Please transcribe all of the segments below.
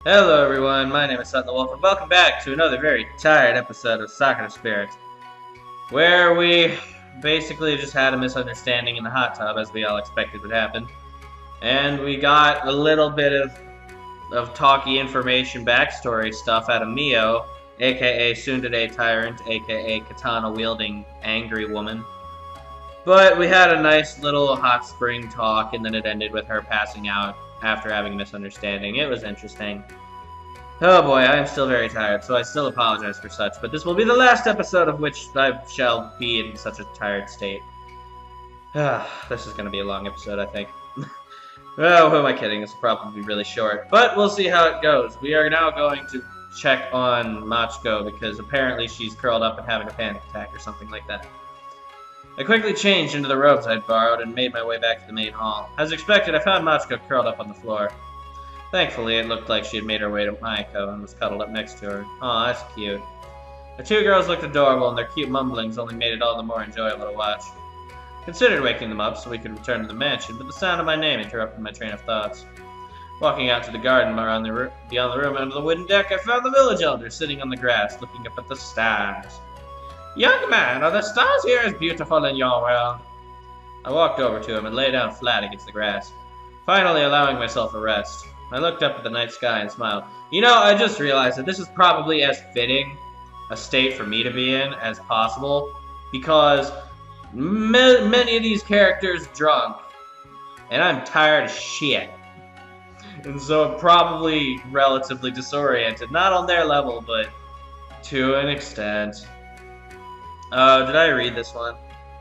Hello everyone, my name is Sutton the Wolf, and welcome back to another very tired episode of Sakura Spirit, where we basically just had a misunderstanding in the hot tub, as we all expected would happen, and we got a little bit of talky information, backstory stuff out of Mio, aka Tsundere Tyrant, aka katana-wielding angry woman. But we had a nice little hot spring talk, and then it ended with her passing out after having a misunderstanding. It was interesting. Oh boy, I am still very tired, so I still apologize for such, but this will be the last episode of which I shall be in such a tired state. This is going to be a long episode, I think. Oh, who am I kidding? This will probably be really short, but we'll see how it goes. We are now going to check on Machiko, because apparently she's curled up and having a panic attack or something like that. I quickly changed into the robes I'd borrowed and made my way back to the main hall. As expected, I found Machiko curled up on the floor. Thankfully, it looked like she had made her way to Maiko and was cuddled up next to her. Aw, that's cute. The two girls looked adorable, and their cute mumblings only made it all the more enjoyable to watch. I considered waking them up so we could return to the mansion, but the sound of my name interrupted my train of thoughts. Walking out to the garden beyond the room under the wooden deck, I found the village elder sitting on the grass, looking up at the stars. "Young man, are the stars here as beautiful in your world?" I walked over to him and lay down flat against the grass, finally allowing myself a rest. I looked up at the night sky and smiled. You know, I just realized that this is probably as fitting a state for me to be in as possible, because many of these characters drunk, and I'm tired as shit. And so I'm probably relatively disoriented, not on their level, but to an extent. Did I read this one?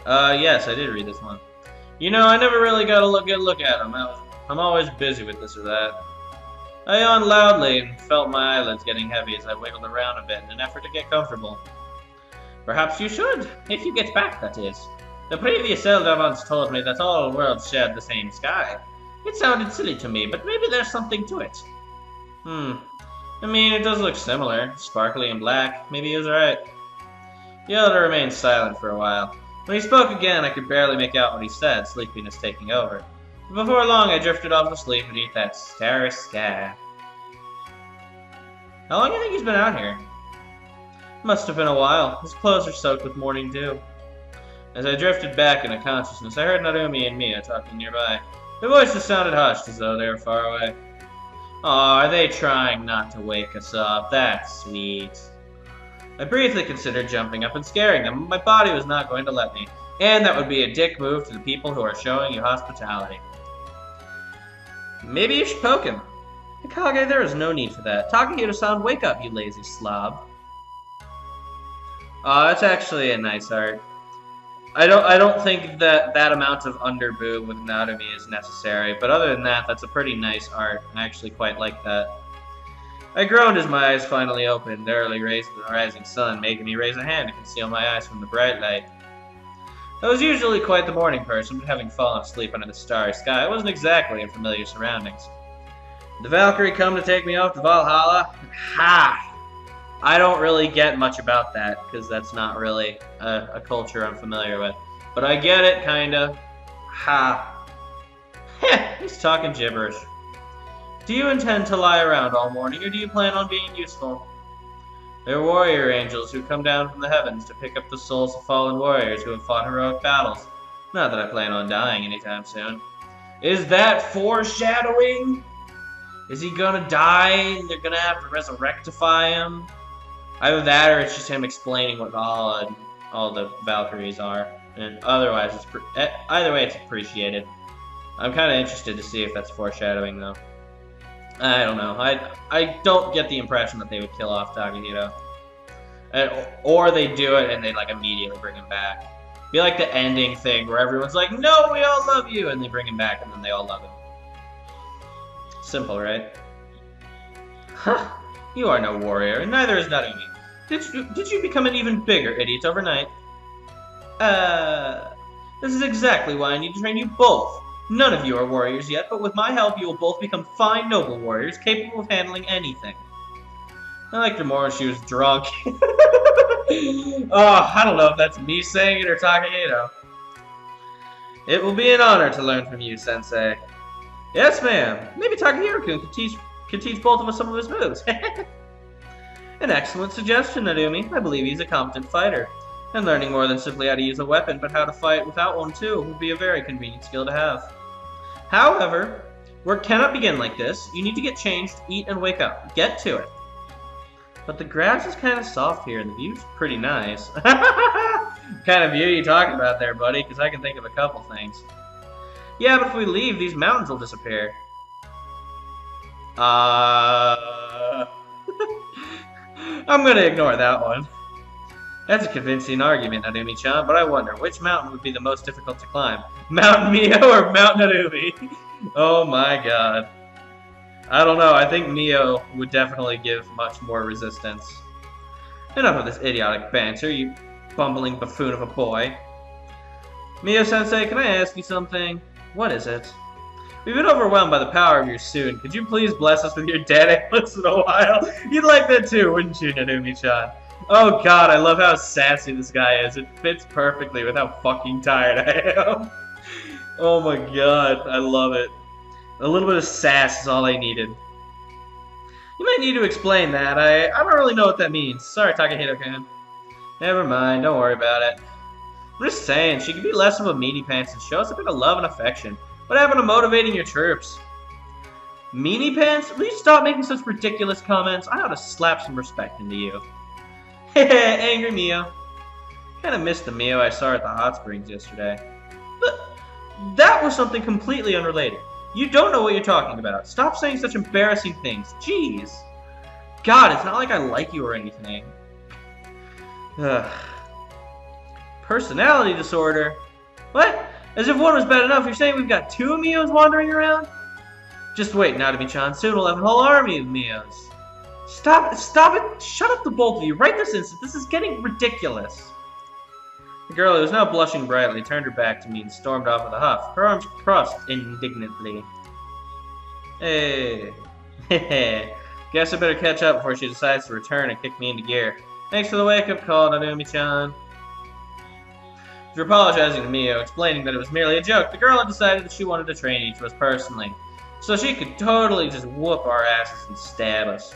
Yes, I did read this one. You know, I never really got a good look at them. I'm always busy with this or that. I yawned loudly and felt my eyelids getting heavy as I wiggled around a bit in an effort to get comfortable. "Perhaps you should, if you get back, that is. The previous elder once told me that all worlds shared the same sky. It sounded silly to me, but maybe there's something to it." I mean, it does look similar, sparkly and black. Maybe he was right. The elder remained silent for a while. When he spoke again, I could barely make out what he said, sleepiness taking over. But before long, I drifted off to sleep beneath that starry sky. How long do you think he's been out here? Must have been a while. His clothes are soaked with morning dew. As I drifted back into consciousness, I heard Narumi and Mia talking nearby. Their voices sounded hushed, as though they were far away. Aw, are they trying not to wake us up? That's sweet. I briefly considered jumping up and scaring them, but my body was not going to let me. And that would be a dick move to the people who are showing you hospitality. Maybe you should poke him. Hikage, there is no need for that. Takahito-san, wake up, you lazy slob. Aw, that's actually a nice art. I don't think that amount of underboob with Narumi is necessary, but other than that, that's a pretty nice art. I actually quite like that. I groaned as my eyes finally opened, the early rays of the rising sun making me raise a hand to conceal my eyes from the bright light. I was usually quite the morning person, but having fallen asleep under the starry sky, I wasn't exactly in familiar surroundings. The Valkyrie come to take me off to Valhalla? Ha! I don't really get much about that, because that's not really a culture I'm familiar with. But I get it, kinda. Ha! Heh, he's talking gibberish. Do you intend to lie around all morning, or do you plan on being useful? They're warrior angels who come down from the heavens to pick up the souls of fallen warriors who have fought heroic battles. Not that I plan on dying anytime soon. Is that foreshadowing? Is he gonna die and they're gonna have to resurrectify him? Either that or it's just him explaining what all the Valkyries are. And otherwise, either way, it's appreciated. I'm kind of interested to see if that's foreshadowing, though. I don't know. I don't get the impression that they would kill off Takahito. Or they do it and they like immediately bring him back. Be like the ending thing where everyone's like, "No, we all love you," and they bring him back and then they all love him. Simple, right? Huh. You are no warrior, and neither is Narumi. Did you become an even bigger idiot overnight? This is exactly why I need to train you both. None of you are warriors yet, but with my help you will both become fine noble warriors, capable of handling anything. I liked her more when she was drunk. Oh, I don't know if that's me saying it or Takahito. It will be an honor to learn from you, Sensei. Yes, ma'am. Maybe Takahiro-kun could teach could teach both of us some of his moves. An excellent suggestion, Narumi. I believe he's a competent fighter. And learning more than simply how to use a weapon, but how to fight without one too, would be a very convenient skill to have. However, work cannot begin like this. You need to get changed, eat, and wake up. Get to it. But the grass is kind of soft here, and the view's pretty nice. What kind of view are you talking about there, buddy? Because I can think of a couple things. Yeah, but if we leave, these mountains will disappear. I'm gonna ignore that one. That's a convincing argument, Narumi-chan, but I wonder, which mountain would be the most difficult to climb? Mount Mio or Mount Narumi? Oh my god. I don't know, I think Mio would definitely give much more resistance. Enough of this idiotic banter, you bumbling buffoon of a boy. Mio-sensei, can I ask you something? What is it? We've been overwhelmed by the power of your suit. Could you please bless us with your dead once in a while? You'd like that too, wouldn't you, Narumi-chan? Oh god, I love how sassy this guy is. It fits perfectly with how fucking tired I am. Oh my god, I love it. A little bit of sass is all I needed. You might need to explain that. I don't really know what that means. Sorry, Takahito-kun. Never mind, don't worry about it. I'm just saying, she could be less of a meanie pants and show us a bit of love and affection. What happened to motivating your troops? Meanie pants? Will you stop making such ridiculous comments? I ought to slap some respect into you. Hehe, angry Mio. Kinda missed the Mio I saw at the hot springs yesterday. But that was something completely unrelated. You don't know what you're talking about. Stop saying such embarrassing things. Jeez. God, it's not like I like you or anything. Ugh. Personality disorder? What? As if one was bad enough, you're saying we've got two Mios wandering around? Just wait, Narumi-chan. Soon we'll have a whole army of Mios. Stop it! Shut up, the both of you, right this instant. This is getting ridiculous. The girl, who was now blushing brightly, turned her back to me and stormed off with a huff, her arms crossed indignantly. Hey. Guess I better catch up before she decides to return and kick me into gear. Thanks for the wake-up call, Narumi-chan. After apologizing to Mio, explaining that it was merely a joke, the girl had decided that she wanted to train each of us personally, so she could totally just whoop our asses and stab us.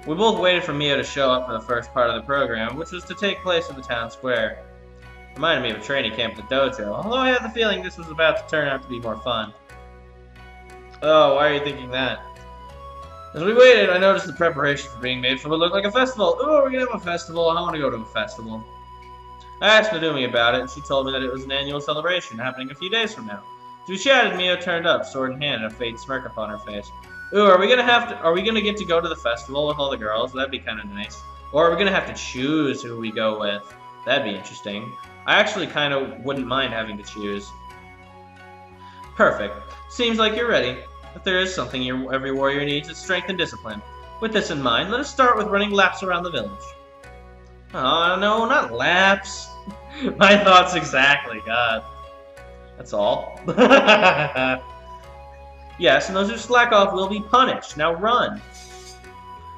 We both waited for Mio to show up for the first part of the program, which was to take place in the town square. Reminded me of a training camp at the dojo, although I had the feeling this was about to turn out to be more fun. Oh, why are you thinking that? As we waited, I noticed the preparations were being made for what looked like a festival. Ooh, we're gonna have a festival. I want to go to a festival. I asked Narumi about it, and she told me that it was an annual celebration happening a few days from now. As we chatted, Mio turned up, sword in hand, and a faint smirk upon her face. Ooh, are we gonna get to go to the festival with all the girls? That'd be kind of nice. Or are we gonna have to choose who we go with? That'd be interesting. I actually kind of wouldn't mind having to choose. Perfect. Seems like you're ready. If there is something every warrior needs, it's strength and discipline. With this in mind, let us start with running laps around the village. Oh, no, not laps. My thoughts exactly, God. That's all. Yes, and those who slack off will be punished. Now run.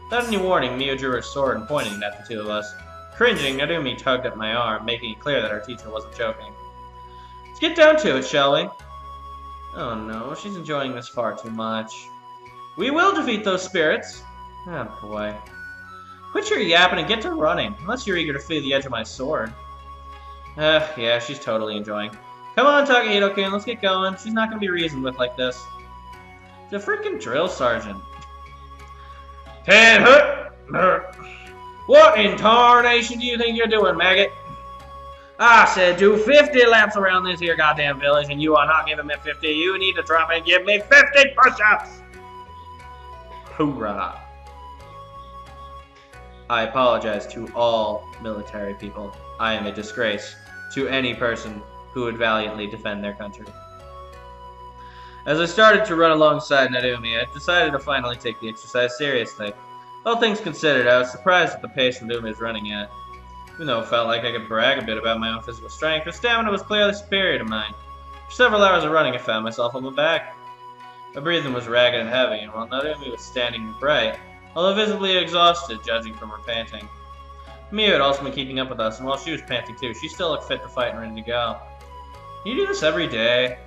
Without any warning, Mio drew her sword and pointed at the two of us. Cringing, Narumi tugged at my arm, making it clear that our teacher wasn't joking. Let's get down to it, shall we? Oh no, she's enjoying this far too much. We will defeat those spirits. Oh boy. Quit your yapping and get to running, unless you're eager to feel the edge of my sword. Yeah, she's totally enjoying. Come on, Takahito-kun, let's get going. She's not gonna be reasoned with like this. The freaking drill sergeant. 10 What in tarnation do you think you're doing, maggot? I said do 50 laps around this here goddamn village, and you are not giving me 50. You need to drop and give me 50 push-ups! Hoorah. I apologize to all military people. I am a disgrace to any person who would valiantly defend their country. As I started to run alongside Narumi, I decided to finally take the exercise seriously. All things considered, I was surprised at the pace Narumi was running at. Even though it felt like I could brag a bit about my own physical strength, her stamina was clearly superior to mine. For several hours of running, I found myself on my back. My breathing was ragged and heavy, and while Narumi was standing upright, although visibly exhausted, judging from her panting. Mio had also been keeping up with us, and while she was panting too, she still looked fit to fight and ready to go. You do this every day?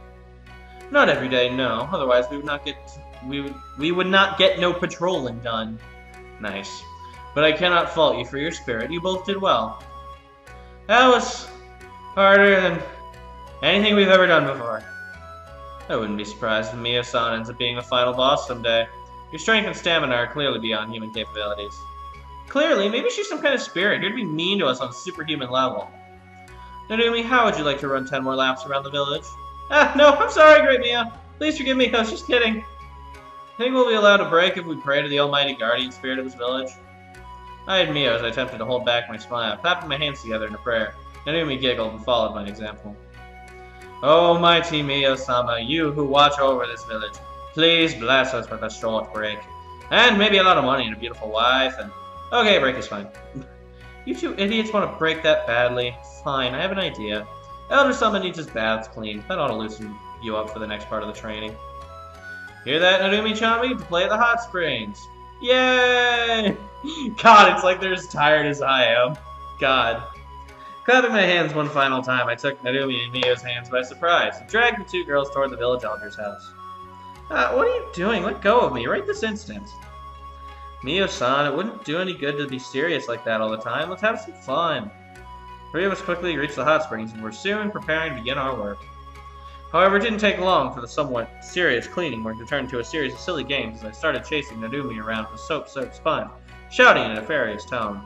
Not every day, no. Otherwise, we would not get we would not get no patrolling done. Nice. But I cannot fault you for your spirit. You both did well. That was harder than anything we've ever done before. I wouldn't be surprised if Miyo-sama ends up being the final boss someday. Your strength and stamina are clearly beyond human capabilities. Clearly, maybe she's some kind of spirit here to be mean to us on a superhuman level. Narumi, how would you like to run 10 more laps around the village? Ah, no, I'm sorry, Great Miyo. Please forgive me, I was just kidding. Think we'll be allowed a break if we pray to the almighty guardian spirit of this village? I eyed Miyo as I attempted to hold back my smile, clapping my hands together in a prayer. Narumi giggled and followed my example. Oh, mighty Miyo-sama, you who watch over this village, please bless us with a short break. And maybe a lot of money and a beautiful wife, and... Okay, a break is fine. You two idiots want to break that badly? Fine, I have an idea. Elder-sama needs his baths cleaned. That ought to loosen you up for the next part of the training. Hear that, Narumi-chan? We get to play at the hot springs. Yay! God, it's like they're as tired as I am. God. Clapping my hands one final time, I took Narumi and Miyo's hands by surprise and dragged the two girls toward the village elder's house. What are you doing? Let go of me, right this instant. Miyo-san, it wouldn't do any good to be serious like that all the time. Let's have some fun. Three of us quickly reached the hot springs and were soon preparing to begin our work. However, it didn't take long for the somewhat serious cleaning work to turn to a series of silly games as I started chasing Narumi around with a soap-soaked sponge, shouting in a nefarious tone.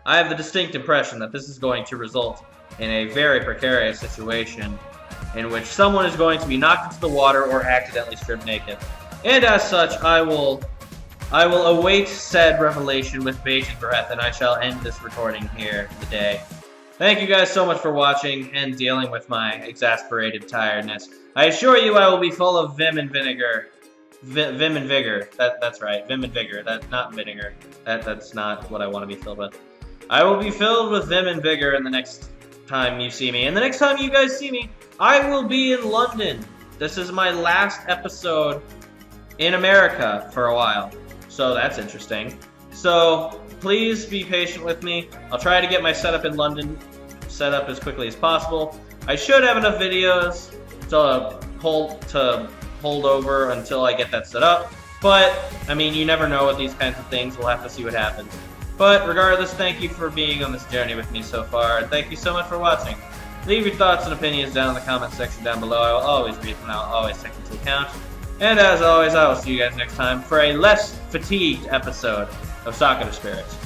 I have the distinct impression that this is going to result in a very precarious situation in which someone is going to be knocked into the water or accidentally stripped naked. And as such, I will await said revelation with bated breath, and I shall end this recording here today. Thank you guys so much for watching and dealing with my exasperated tiredness. I assure you I will be full of vim and vinegar. Vim and vigor. That's right. Vim and vigor. That's not vinegar. That's not what I want to be filled with. I will be filled with vim and vigor in the next time you see me. And the next time you guys see me, I will be in London. This is my last episode in America for a while. So that's interesting. So please be patient with me. I'll try to get my setup in London set up as quickly as possible. I should have enough videos to hold over until I get that set up. But, I mean, you never know with these kinds of things. We'll have to see what happens. But regardless, thank you for being on this journey with me so far. And thank you so much for watching. Leave your thoughts and opinions down in the comment section down below. I will always read them and I will always take into account. And as always, I will see you guys next time for a less fatigued episode of Sakura Spirits.